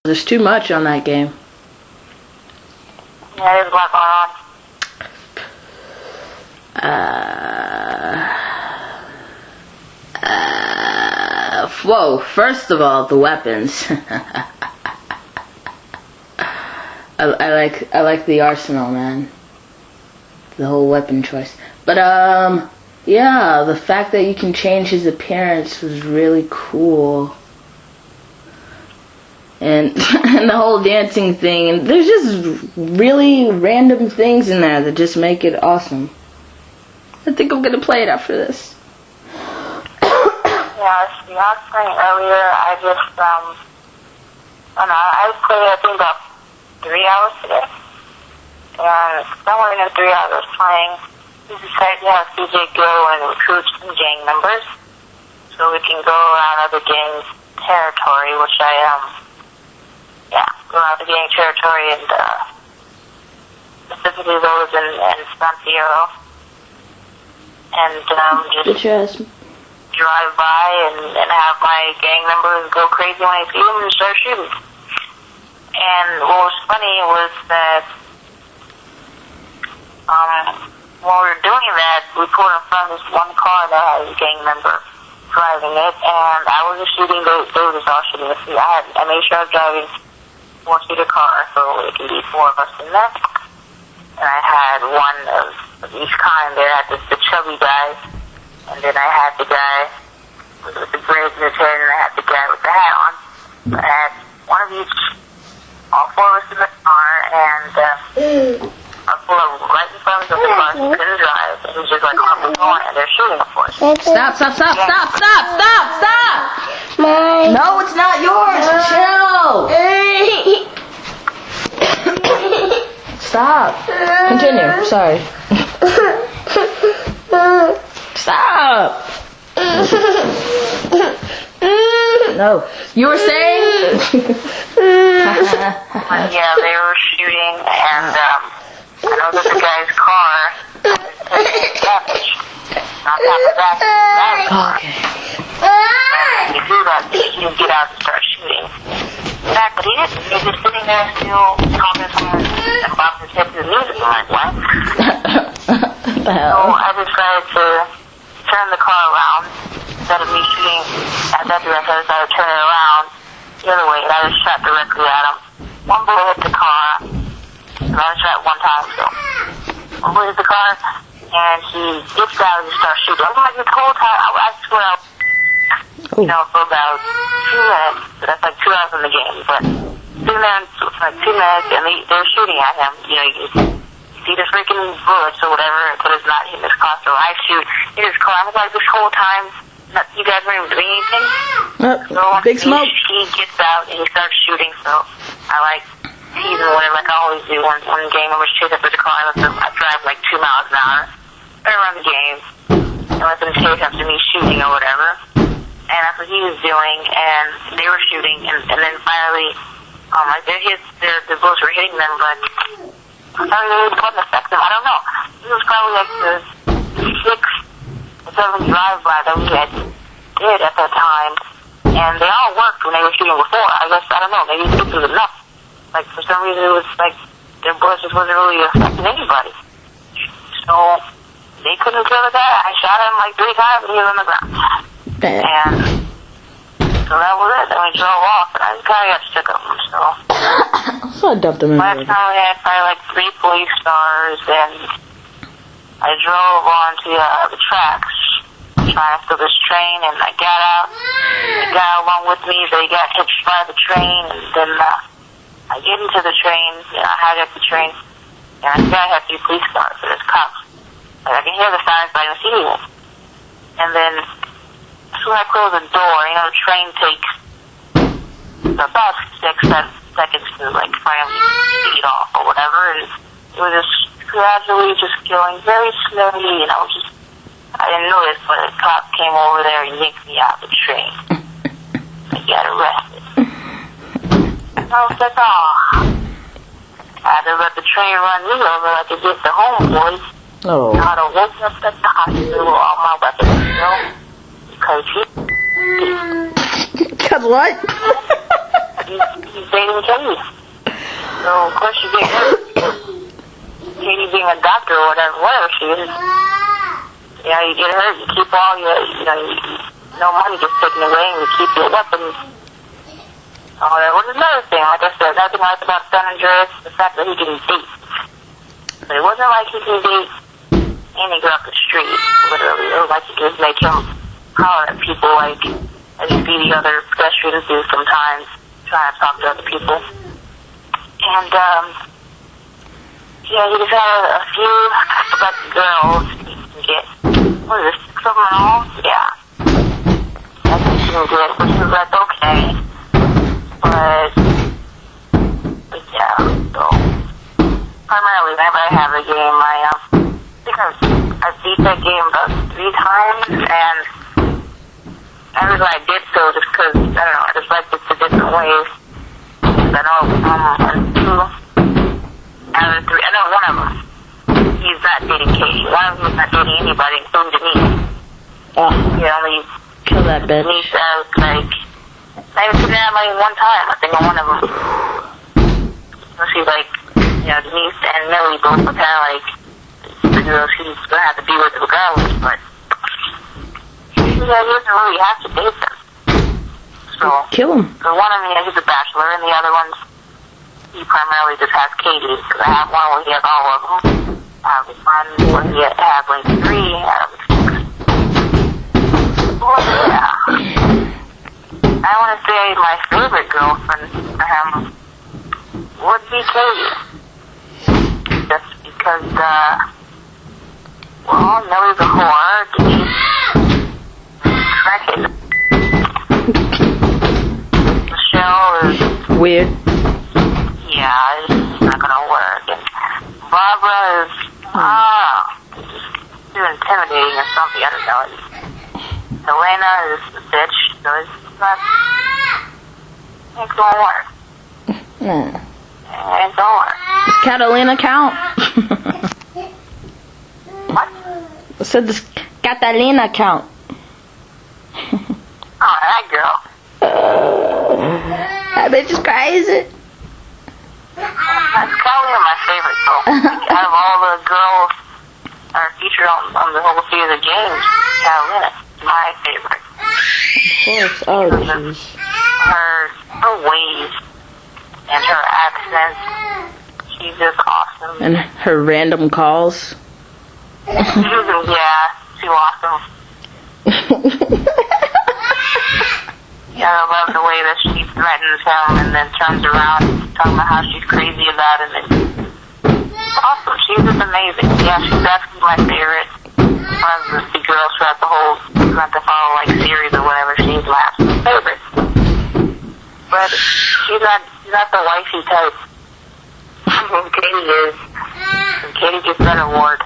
There's too much on that game. Yeah, there's a lot going on. Whoa, first of all, the weapons. I like the arsenal, man. The whole weapon choice. But, yeah, the fact that you can change his appearance was really cool. And, and the whole dancing thing, and there's just really random things in there that just make it awesome. I think I'm gonna play it after this. Yeah, to be honest, earlier, I just, I don't know, I played, I think, about 3 hours today. And somewhere in the 3 hours playing, we decided to have CJ go and recruit some gang members so we can go around other gangs' territory, which go around the gang territory and specifically those in San Diego. And just drive by and have my gang members go crazy when I see them and start shooting. And what was funny was that when we were doing that, we pulled in front of this one car that had a gang member driving it, and I wasn't shooting, they were just all shooting at me. I made sure I was driving 4-seater car, so it can be 4 of us in there. And I had one of each kind there. I had the chubby guy, and then I had the guy with the braids in his head, and I had the guy with the hat on. So I had one of each, all 4 of us in the car, and I pulled up right in front of the bus, couldn't drive, and he was just like, oh, we're going, and they're shooting, of course. Stop! No, it's not yours! Chill! Stop! Continue, sorry. Stop! No. You were saying? Yeah, they were shooting, and I know that the guy's car is damaged. On top of that, Okay. you do that, you get out and start shooting. In fact, but he didn't. He was just sitting there still talking to him and bobbing his head to the music. I'm like, what? So I decided to turn the car around. Instead of me shooting at that direction, I decided to turn it around the other way, and I just shot directly at him. One bullet hit the car, and I shot one time, so one bullet hit the car, and he gets out and starts shooting. I'm like, the whole time, I swear, you know, for about 2 minutes, so that's like 2 hours in the game, but sitting there for like 2 minutes, and they're shooting at him, you know, you see the freaking bullets or whatever, but it's not hitting his car, so I shoot in his car. I was like, this whole time, you guys weren't even doing anything. So big smoke. He gets out and he starts shooting, so I like teasing whatever, like I always do when game members chase after the car. I drive like 2 miles an hour right around the game and let them chase after me shooting or whatever. And that's what he was doing, and they were shooting, and then finally, like the bullets were hitting them, but I thought it wouldn't affect them. I don't know. This was probably like the 6th or 7th drive-by that we had did at that time, and they all worked when they were shooting before. I guess, I don't know, maybe it was enough. Like, for some reason, it was like their bullets just wasn't really affecting anybody. So, they couldn't kill the guy. I shot him like 3 times, and he was on the ground. And so that was it. Then we drove off, and I kind of got sick of him, so. So I dumped him in Last time we had probably like 3 police cars, and I drove onto the tracks trying to steal this train, and I got out. The guy along with me, they got hitched by the train, and then I get into the train, you know, I hijacked the train, and I think I had 3 police cars, so there's cops. Like, I can hear the sirens, but I don't see anyone. And then, as soon as I close the door, you know, the train takes about 6-7 seconds to, like, finally speed off or whatever, and it was just gradually just going very slowly, you know, just, I didn't notice, but a cop came over there and yanked me out of the train. I got arrested. And I was like, oh, I had to let the train run me over like it did the homeboys. Oh. I would have woken up at the hospital with all my weapons, you know, because he... Because what? he's dating Katie. So, of course, you get hurt. Katie being a doctor or whatever she is. You know, you get hurt, you keep all your, no money gets taken away, and you keep your weapons. Oh, that was another thing. Like I said, another thing I liked about San Andreas, the fact that he can date. But it wasn't like he can date any girl off the street, literally. It was like he could make him holler at people, like, as you see the other pedestrians do sometimes, trying to talk to other people. And, yeah, he just had a few select girls he can get. What is this, 6 of them in all? Yeah. I think he can get, which is like, okay. But yeah, so primarily whenever I have a game, I think I've beat that game about 3 times, and every reason I did so just because, I don't know, I just liked it the different ways. I know 2 out of 3, I know one of them, he's not dating Katie. One of them is not dating anybody, including Denise. Oh, You know, kill that bitch. Denise as, like, I even seen that like 1 time, I think, on one of them. So she's like, Denise and Millie both were kind of like, she's going to have to be with regardless, but she doesn't really have to date them. So, kill him. So one of them, he's a bachelor, and the other one's, he primarily just has Katie, because I have one where he has all of them. I have one where he has like 3 out of 6. Well, yeah. I want to say my favorite girlfriend for him would be Katie. Just because, Millie's a whore, Denise crackhead. Michelle is weird. Yeah, it's not gonna work. And Barbara is, just too intimidating or something, I don't know. Elena is a bitch, so it's not, ain't gonna work. Ain't gonna work. Does Catalina count? What? I said, does Catalina count? Oh, that girl. That bitch is crazy. That's probably my favorite girl. Out of all the girls that are featured on the whole series of games, Catalina is my favorite. Of course. Oh, jeez. Her ways and her accent, she's just awesome. And her random calls. Yeah, too awesome. Yeah, I love the way that she threatens him and then turns around talking about how she's crazy about him. It's awesome. She's just amazing. Yeah, she's definitely my favorite. One of the girls throughout the whole Grand Theft Auto series or whatever. She's my absolute favorite. But she's not the wifey type. Katie is. And Katie gets that award.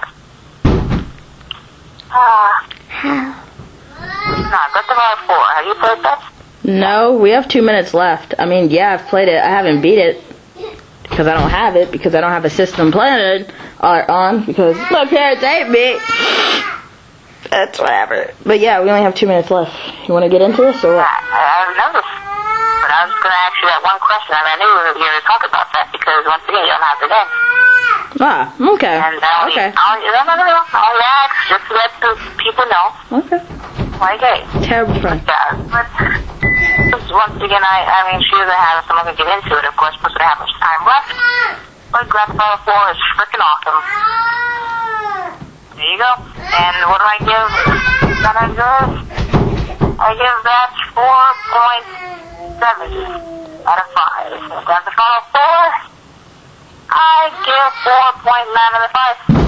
Grand Theft Auto 4. Have you played that? No, we have 2 minutes left. I mean, yeah, I've played it. I haven't beat it because I don't have it, because I don't have a system playing it on, because my parents hate me. That's whatever. But yeah, we only have 2 minutes left. You want to get into this or what? I remember. But I was going to ask you that one question. I knew we were going to talk about that because once again, you don't have the game. Ah, okay. And Okay. I'll ask just to let the people know. Okay. Like, hey. Terrible fun. Yeah, but once again, I mean, she doesn't have someone to get into it, of course, but we don't have much time left. But Grand Theft Auto 4 is freaking awesome. There you go. And what do I give San Andreas? I give that 4.7 out of 5. Grand Theft Auto 4, I give 4.9 out of 5.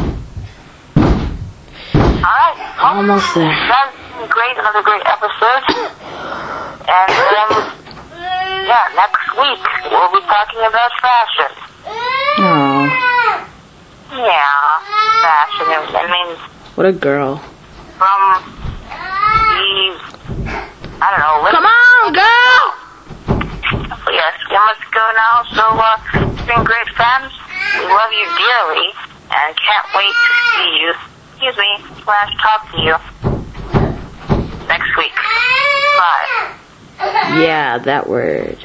Alright. Almost there. That's great. Another great episode. And then, yeah, next week we'll be talking about fashion. Oh, Yeah, fashion. I mean, what a girl. from the, I don't know. Come on, girl! Yes, we must go now. So, it's been great, fans. We love you dearly and can't wait to see you, talk to you next week. Bye. Yeah, that word.